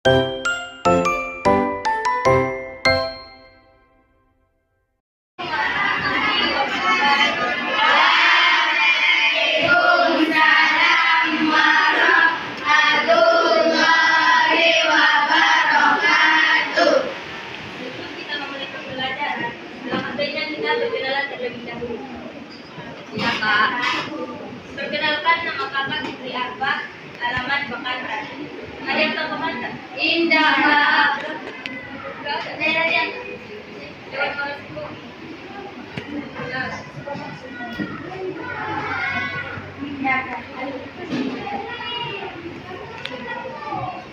Ya Kak. Perkenalkan, nama kakak Fitri Arfa, alamat Bekantan. Ada yang tahu Bekantan? Indah Kak. Daerah Dewan Marosku.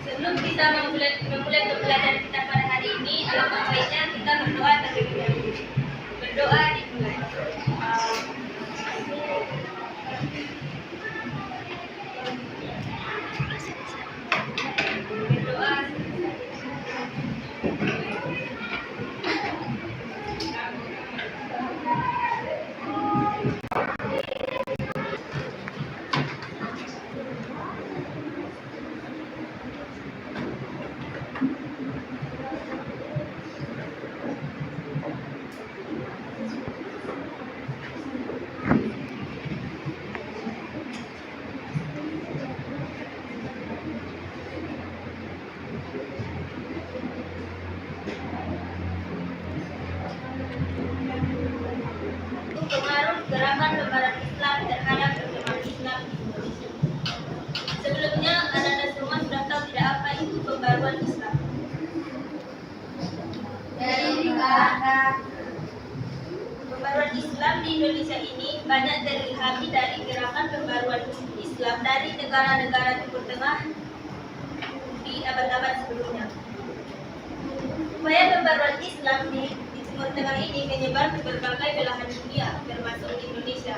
Sebelum kita memulai pembelajaran kita pada hari ini, alangkah baiknya kita berdoa terlebih dahulu. Berdoa dimulai. Pengaruh gerakan lembaran Islam terhadap perkembangan Islam. Sebelumnya, anak-anak semua sudah tahu tidak apa itu pembaruan Islam. Pembaruan Islam di Indonesia ini banyak terilhami dari gerakan pembaruan Islam dari negara-negara Timur Tengah di abad-abad sebelumnya. Upaya pembaruan Islam di Timur Tengah ini menyebar ke berbagai belahan dunia, termasuk di Indonesia.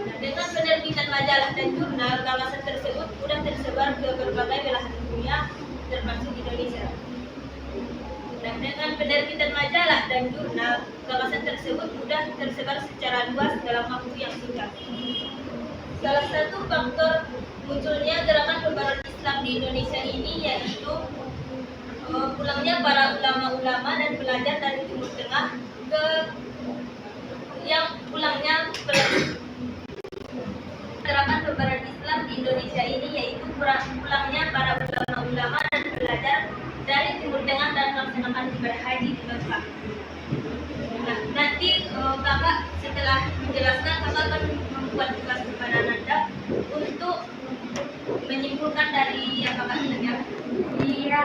Nah, dengan penerbitan majalah dan jurnal, kawasan tersebut mudah tersebar ke berbagai belahan dunia, termasuk Indonesia. Dan dengan penerbitan majalah dan jurnal, kawasan tersebut mudah tersebar secara luas dalam waktu yang singkat. Salah satu faktor munculnya gerakan pembaruan Islam di Indonesia ini yaitu pulangnya para ulama-ulama dan pelajar dari Timur Tengah gerakan pembaruan Islam di Indonesia ini yaitu pulangnya para ulama-ulama dan pelajar dari Timur Tengah dan melaksanakan ibadah haji di Mekah. Nah, nanti kakak setelah menjelaskan, kakak akan membuat tugas kepada Nanda untuk menyimpulkan dari yang kakak dengar. Iya.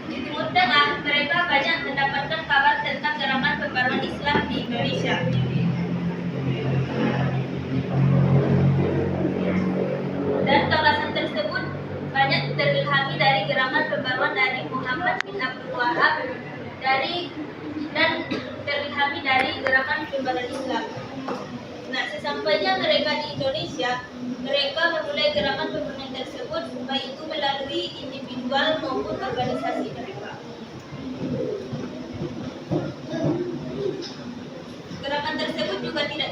Di Timur Tengah, mereka banyak mendapatkan kabar tentang gerakan pembaruan Islam di Indonesia. Dan kawasan tersebut banyak terilhami dari gerakan pembaruan dari Muhammad bin Abdul Wahab dan terilhami dari gerakan pembaruan Islam. Nah, sesampainya mereka di Indonesia, mereka memulai gerakan pembaruan tersebut baik itu melalui individual maupun organisasi mereka. Gerakan tersebut juga tidak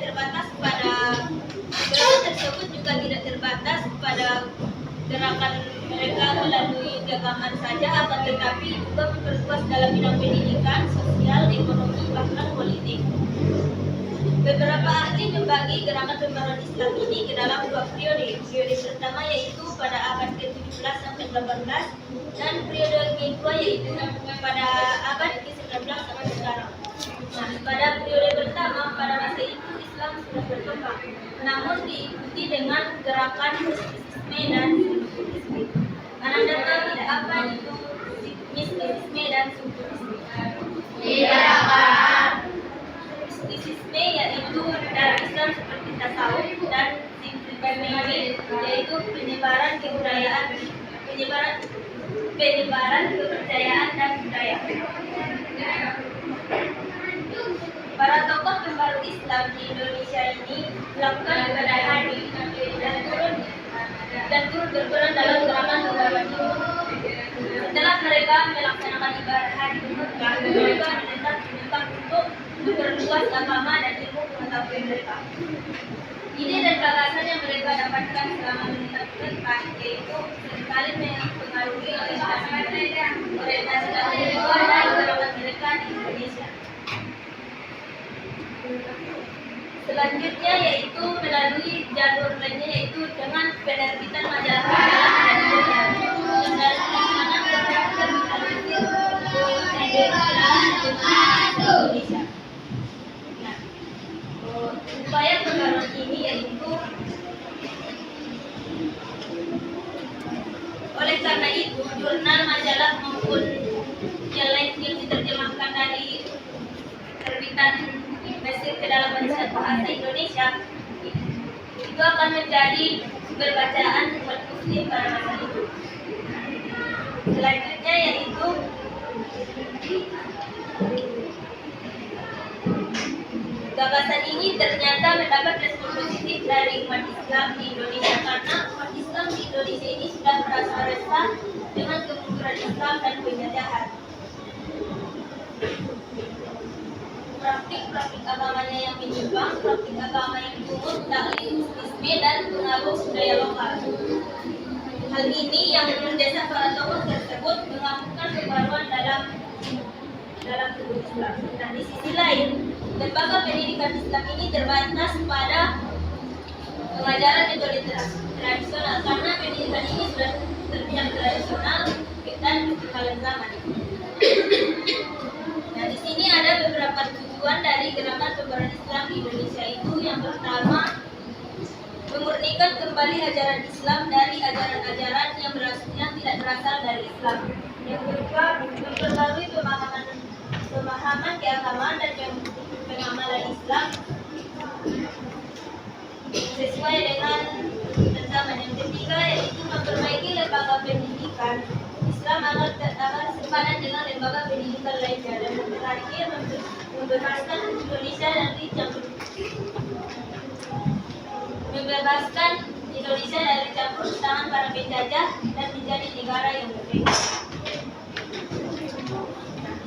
terbatas pada gerakan mereka melalui agama saja, akan tetapi juga memperluas dalam bidang pendidikan, sosial, ekonomi, bahkan politik. Beberapa ahli membagi gerakan pembaruan Islam ini ke dalam dua periode. Periode pertama yaitu pada abad ke-17 sampai 18 dan periode kedua yaitu pada abad ke-19 sampai sekarang. Nah, pada periode pertama pada masa itu Islam sudah berkembang, namun diikuti dengan gerakan mistisisme dan sulukisme. Anda tahu tidak apa itu mistisisme dan sulukisme? Tidak, Pak. Mistisisme yaitu dalam Islam seperti tasawuf dan sulukisme yaitu penyebaran kepercayaan dan budaya. Para tokoh pembaru Islam di Indonesia ini melakukan ibadah haji dan turut berperan dalam gerakan pembaruan ini. Setelah mereka melaksanakan ibadah haji di Mekah, mereka menentang untuk memperluas agama dan ilmu pengetahuan mengetahui mereka. Ide dan gagasan yang mereka dapatkan selama menetap mereka yaitu seringkali mempengaruhi orientasi luar dan gerakan mereka di Indonesia. Selanjutnya yaitu melalui jalur lainnya yaitu dengan penerbitan majalah dan jurnal yang dari mana terbitan Indonesia. Nah, upaya pembaruan ini yaitu oleh karena itu jurnal, majalah maupun yang lain yang diterjemahkan dari terbitan Mesir ke dalam bahasa Indonesia itu akan menjadi sumber bacaan umat muslim pada masa itu. Selanjutnya yaitu gagasan ini ternyata mendapat respon positif dari umat Islam di Indonesia karena umat Islam di Indonesia ini sudah merasa resah dengan kemunduran Islam dan penjajahan. Praktik agamanya yang menyimpang, praktik agama yang turun, taklid, isme dan pengaruh budaya lokal. Hal ini yang mendesak para tokoh tersebut melakukan pembaruan dalam tubuh Islam. Nah, di sisi lain, lembaga pendidikan Islam ini terbatas pada pengajaran metode tradisional karena pendidikan ini sudah terbilang tradisional dan ketinggalan zaman. Nah, di sini ada beberapa tujuan dari gerakan pembaruan Islam di Indonesia itu. Yang pertama, memurnikan kembali ajaran Islam dari ajaran-ajaran yang tidak berasal dari Islam. Yang kedua, memperbarui pemahaman keagamaan dan pengamalan Islam sesuai dengan zaman. Yang ketiga, yaitu memperbaiki lembaga pendidikan Islam agar sepadan dengan lembaga pendidikan lainnya. Dan yang terakhir, membebaskan Indonesia dari campur tangan para penjajah dan menjadi negara yang merdeka.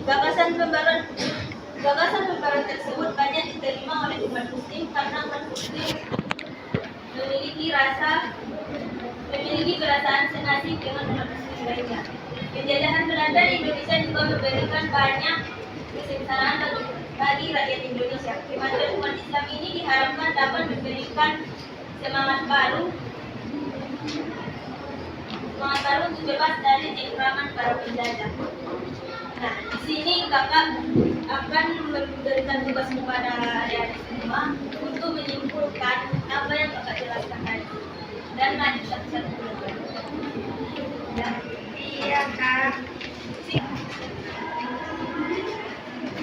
Gagasan pembaruan tersebut banyak diterima oleh umat muslim karena umat muslim memiliki perasaan senasib dengan umat muslim lainnya. Penjajahan Belanda di Indonesia juga memberikan banyak kesengsaraan bagi rakyat Indonesia. Kemajuan umat Islam ini diharapkan dapat memberikan semangat baru untuk bebas dari cengkraman para penjajah. Nah, di sini kakak akan memberikan tugas kepada adik-adik semua untuk menyimpulkan apa yang kakak jelaskan tadi dan maju satu-satu program. Ya. Iya kak.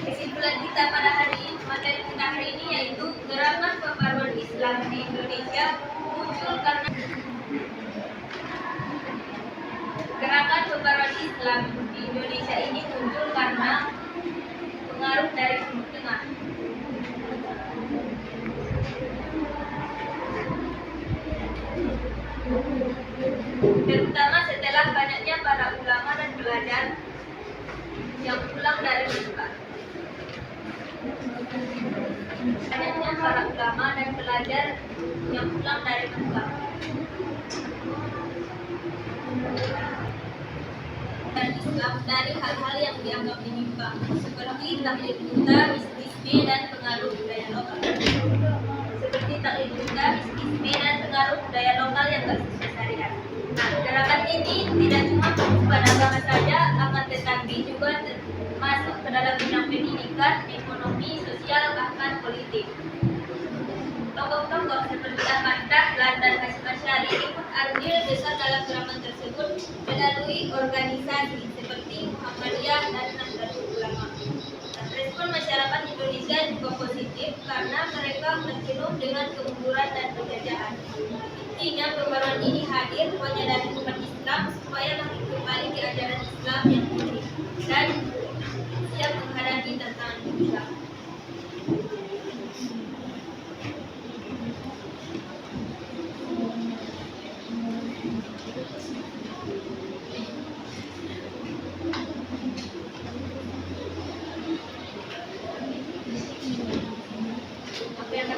Kesimpulan kita pada materi kita hari ini yaitu gerakan pembaruan Islam di Indonesia muncul karena gerakan pembaruan Islam di Indonesia ini muncul karena pengaruh dari Timur Tengah. Terutama setelah banyaknya para ulama dan pelajar yang pulang dari Mekah. Banyaknya para ulama dan pelajar yang pulang dari Mekah. Dan Islam dari hal-hal yang dianggap menyimpang seperti taklid buta, mistisme dan pengaruh budaya lokal. Yang tak sesuai syariat. Nah, gerakan ini tidak cuma fokus pada agama saja, akan tetapi juga masuk ke dalam bidang pendidikan, ekonomi, sosial, bahkan politik. Tokoh-tokoh seperti Ahmad Dahlan dan Hasyim Asy'ari ikut andil besar dalam gerakan tersebut melalui organisasi seperti Muhammadiyah dan Nahdlatul Ulama. Dan respon masyarakat Indonesia juga positif karena mereka terjenuh dengan kemunduran dan penjajahan. Intinya pembaruan ini hadir menyadari umat Islam supaya kembali ke ajaran Islam yang murni dan siap menghadapi tantangan Islam. Apa yang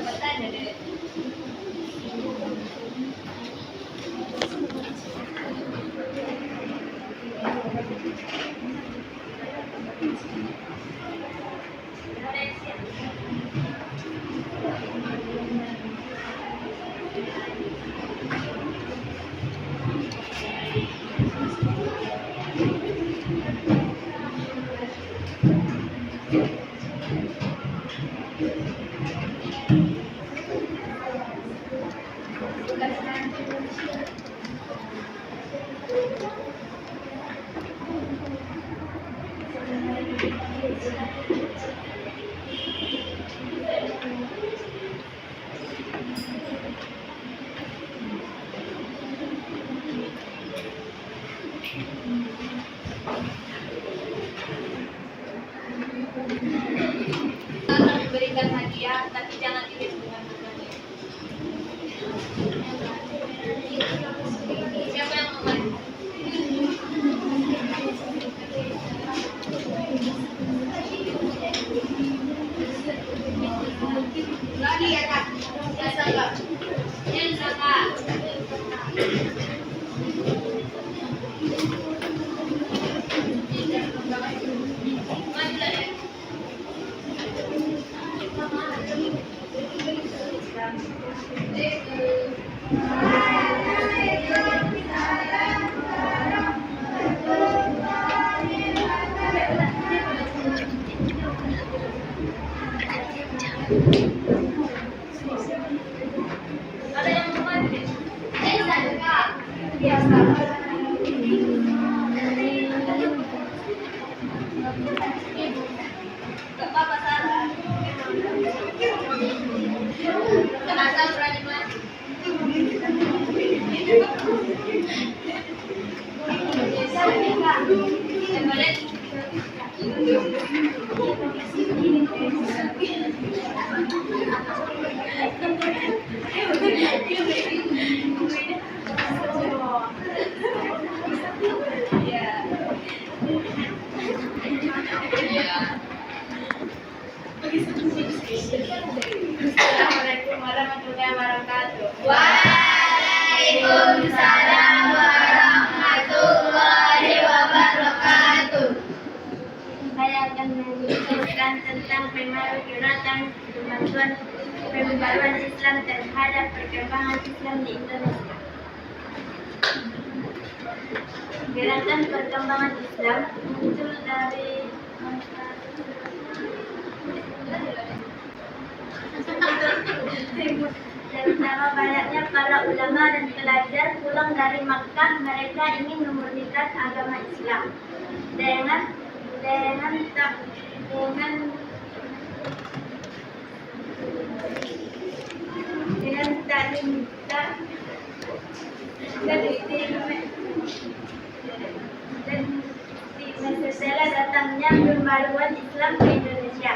Berikan hadiah, tapi jangan iris dengan bunganya. Siapa yang mau maju? Lagi ya kak? Biasa kak? Biasa kak? Maju lah ya. Ada yang mau maju? Kak. Biasa. Gak apa-apa Sarah. Kenapa berani maju? Assalamualaikum warahmatullahi wabarakatuh. Waalaikumsalam warahmatullahi wabarakatuh. Saya akan menjelaskan tentang gerakan kemajuan pembaruan Islam terhadap perkembangan Islam di Indonesia. Gerakan perkembangan Islam muncul dari terutama banyaknya para ulama dan pelajar pulang dari Makkah. Mereka ingin memurnikan agama Islam dengan taklim dan setelah datangnya pembaruan Islam ke Indonesia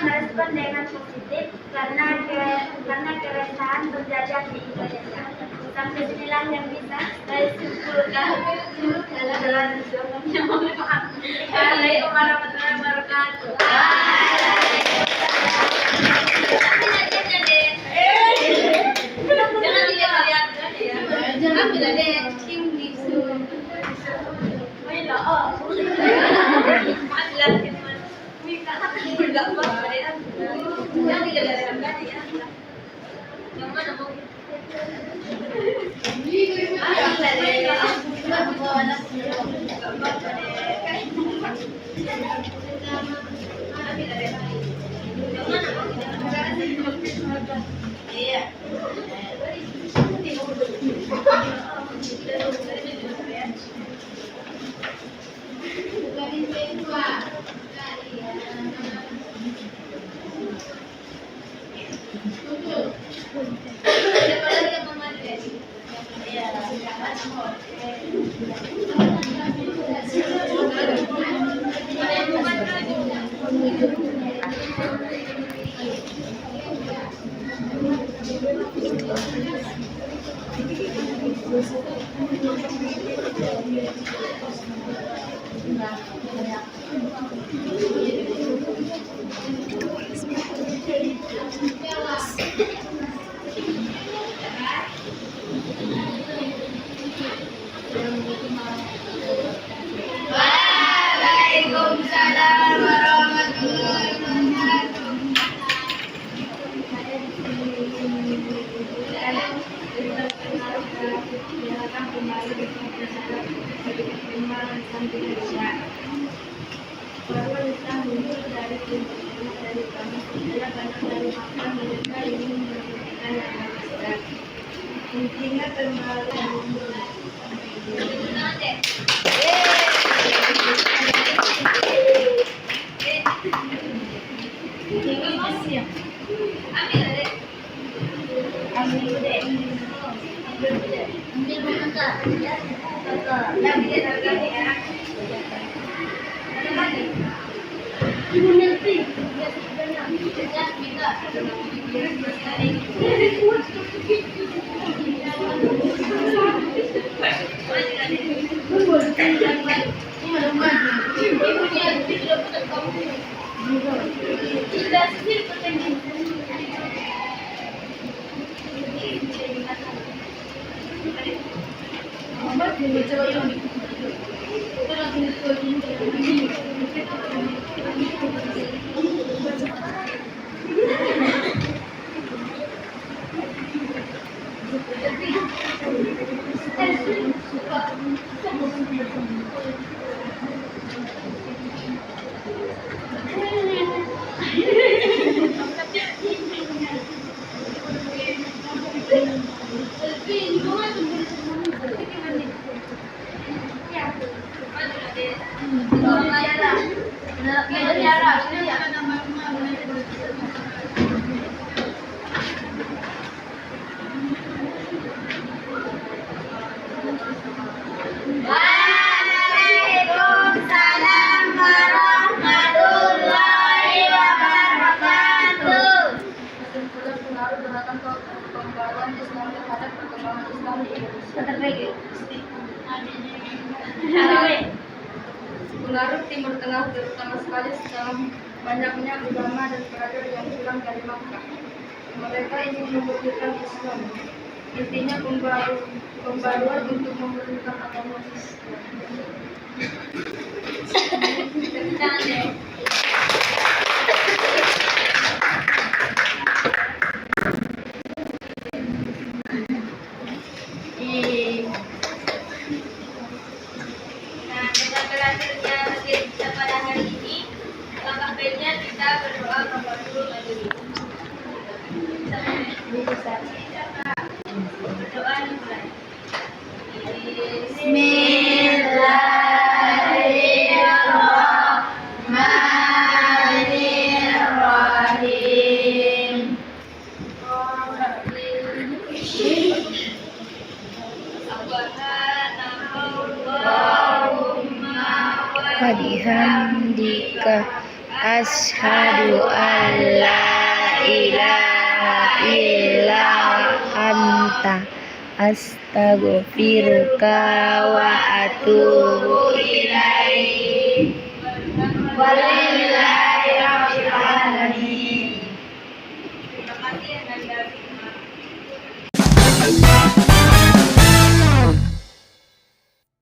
merespon dengan positif karena keresahan penjajah di Indonesia. Sampai sinilah yang bisa saya simpulkan. Assalamualaikum warahmatullahi wabarakatuh. Jangan dilihat-lihat ya. Ambil aja tim bisu. Enggak apa-apa ya. Yang dilihat-lihat tadi ya. Yang mana mau? kembali berproses sebagai perkembangan Indonesia. Bahwa kita muncul dari timur tengah dari kami adalah karena dari maka mereka ingin menyampaikan nama besar. Intinya kembali Waalaikumsalam warahmatullahi wabarakatuh. Pengaruh gerakan pembaruan Islam terhadap perkembangan Islam di Indonesia. Pengaruh Timur Tengah terutama sekali setelah banyaknya ulama dan pelajar yang pulang dari Makkah. Mereka ingin membukukan Islam. Intinya pembaruan untuk memurnikan agama Islam. Nah, dengan berakhirnya kita pada hari ini, langkah baiknya kita berdoa kepada dulu. Berdoa dimulai. Bismillahirrahmanirrahim. Wa bihamdika asyhadu an la ilaha illa anta astaghfiruka wa atubu ilaik.